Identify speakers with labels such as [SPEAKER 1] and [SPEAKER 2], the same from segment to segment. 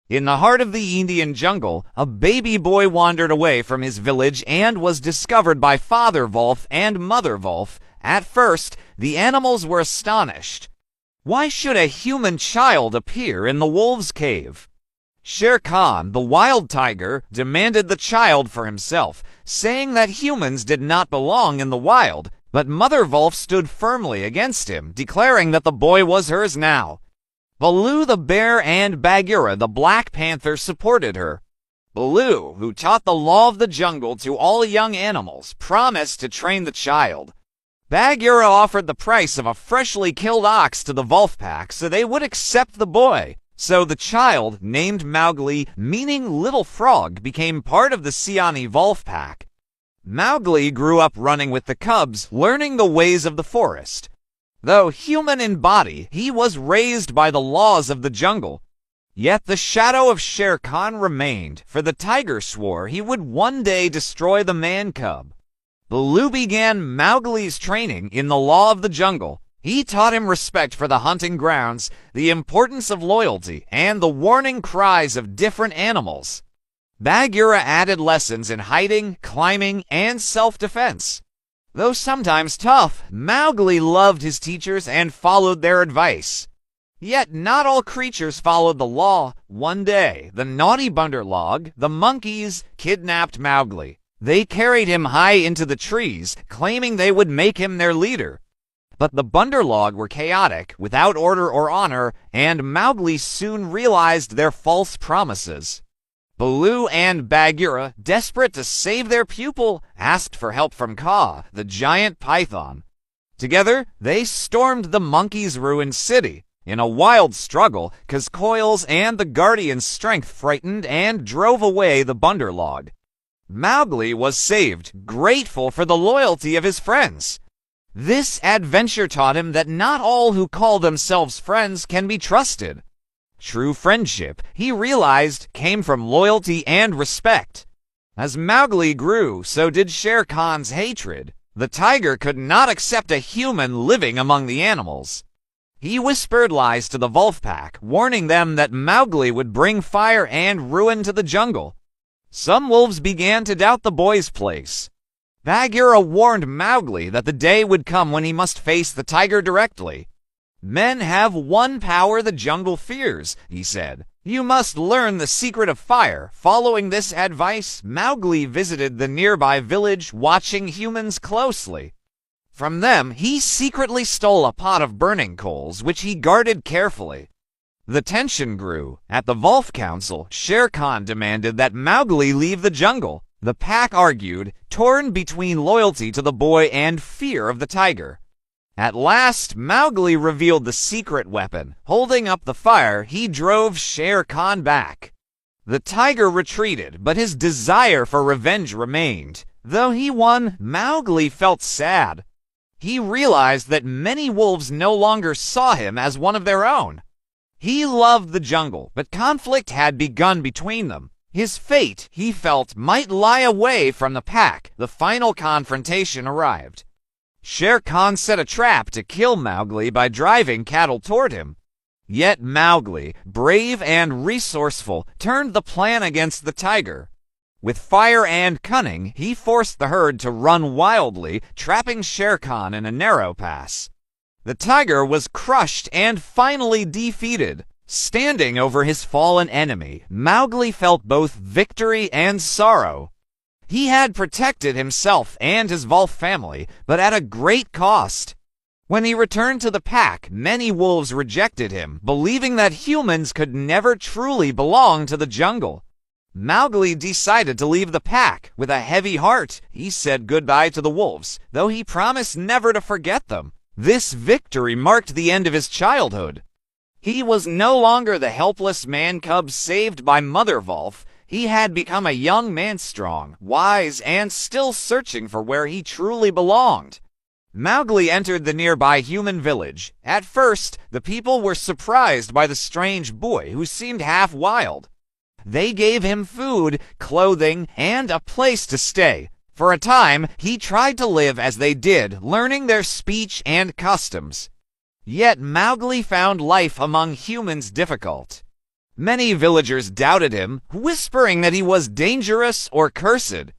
[SPEAKER 1] In the heart of the Indian jungle, a baby boy wandered away from his village and was discovered by Father Wolf and Mother Wolf. At first, the animals were astonished. Why should a human child appear in the wolves' cave? Shere Khan, the wild tiger, demanded the child for himself, saying that humans did not belong in the wild, but Mother Wolf stood firmly against him, declaring that the boy was hers now. Baloo the bear and Bagheera the black panther supported her. Baloo, who taught the law of the jungle to all young animals, promised to train the child. Bagheera offered the price of a freshly killed ox to the wolf pack so they would accept the boy. So the child, named Mowgli, meaning little frog, became part of the Siani wolf pack. Mowgli grew up running with the cubs, learning the ways of the forest. Though human in body, he was raised by the laws of the jungle. Yet the shadow of Shere Khan remained, for the tiger swore he would one day destroy the man-cub. Baloo began Mowgli's training in the law of the jungle. He taught him respect for the hunting grounds, the importance of loyalty, and the warning cries of different animals. Bagheera added lessons in hiding, climbing, and self-defense. Though sometimes tough, Mowgli loved his teachers and followed their advice. Yet not all creatures followed the law. One day, the naughty Bunderlog, the monkeys, kidnapped Mowgli. They carried him high into the trees, claiming they would make him their leader. But the Bunderlog were chaotic, without order or honor, and Mowgli soon realized their false promises. Baloo and Bagheera, desperate to save their pupil, asked for help from Kaa, the giant python. Together, they stormed the monkeys' ruined city. In a wild struggle, Coil's and the Guardian's strength frightened and drove away the Bunderlog. Mowgli was saved, grateful for the loyalty of his friends. This adventure taught him that not all who call themselves friends can be trusted. True friendship, he realized, came from loyalty and respect. As Mowgli grew, so did Shere Khan's hatred. The tiger could not accept a human living among the animals. He whispered lies to the wolf pack, warning them that Mowgli would bring fire and ruin to the jungle. Some wolves began to doubt the boy's place. Bagheera warned Mowgli that the day would come when he must face the tiger directly. Men have one power the jungle fears, he said. You must learn the secret of fire. Following this advice, Mowgli visited the nearby village, watching humans closely. From them, he secretly stole a pot of burning coals, which he guarded carefully. The tension grew. At the Wolf Council, Shere Khan demanded that Mowgli leave the jungle. The pack argued, torn between loyalty to the boy and fear of the tiger. At last, Mowgli revealed the secret weapon. Holding up the fire, he drove Shere Khan back. The tiger retreated, but his desire for revenge remained. Though he won, Mowgli felt sad. He realized that many wolves no longer saw him as one of their own. He loved the jungle, but conflict had begun between them. His fate, he felt, might lie away from the pack. The final confrontation arrived. Shere Khan set a trap to kill Mowgli by driving cattle toward him. Yet Mowgli, brave and resourceful, turned the plan against the tiger. With fire and cunning, he forced the herd to run wildly, trapping Shere Khan in a narrow pass. The tiger was crushed and finally defeated. Standing over his fallen enemy, Mowgli felt both victory and sorrow. He had protected himself and his wolf family, but at a great cost. When he returned to the pack, many wolves rejected him, believing that humans could never truly belong to the jungle. Mowgli decided to leave the pack. With a heavy heart, he said goodbye to the wolves, though he promised never to forget them. This victory marked the end of his childhood. He was no longer the helpless man-cub saved by Mother Wolf. He had become a young man, strong, wise, and still searching for where he truly belonged. Mowgli entered the nearby human village. At first, the people were surprised by the strange boy who seemed half wild. They gave him food, clothing, and a place to stay. For a time, he tried to live as they did, learning their speech and customs. Yet Mowgli found life among humans difficult. Many villagers doubted him, whispering that he was dangerous or cursed.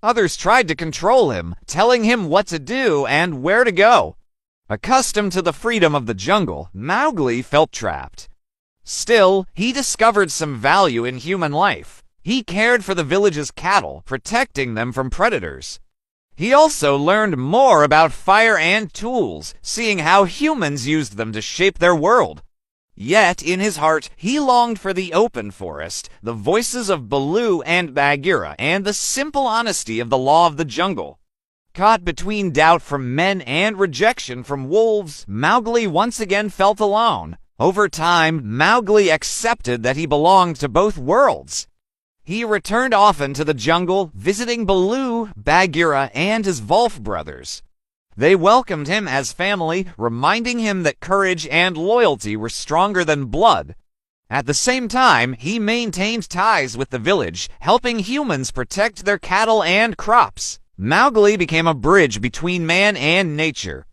[SPEAKER 1] Others tried to control him, telling him what to do and where to go. Accustomed to the freedom of the jungle, Mowgli felt trapped. Still, he discovered some value in human life. He cared for the village's cattle, protecting them from predators. He also learned more about fire and tools, seeing how humans used them to shape their world. Yet, in his heart, he longed for the open forest, the voices of Baloo and Bagheera, and the simple honesty of the law of the jungle. Caught between doubt from men and rejection from wolves, Mowgli once again felt alone. Over time, Mowgli accepted that he belonged to both worlds. He returned often to the jungle, visiting Baloo, Bagheera, and his Wolf brothers. They welcomed him as family, reminding him that courage and loyalty were stronger than blood. At the same time, he maintained ties with the village, helping humans protect their cattle and crops. Mowgli became a bridge between man and nature.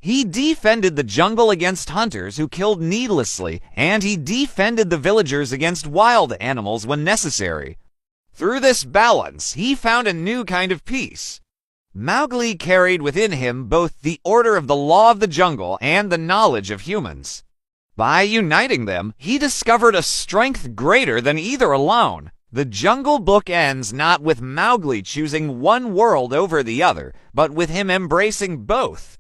[SPEAKER 1] He defended the jungle against hunters who killed needlessly, and he defended the villagers against wild animals when necessary. Through this balance, he found a new kind of peace. Mowgli carried within him both the order of the law of the jungle and the knowledge of humans. By uniting them, he discovered a strength greater than either alone. The Jungle Book ends not with Mowgli choosing one world over the other, but with him embracing both.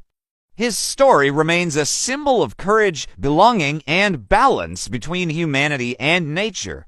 [SPEAKER 1] His story remains a symbol of courage, belonging, and balance between humanity and nature.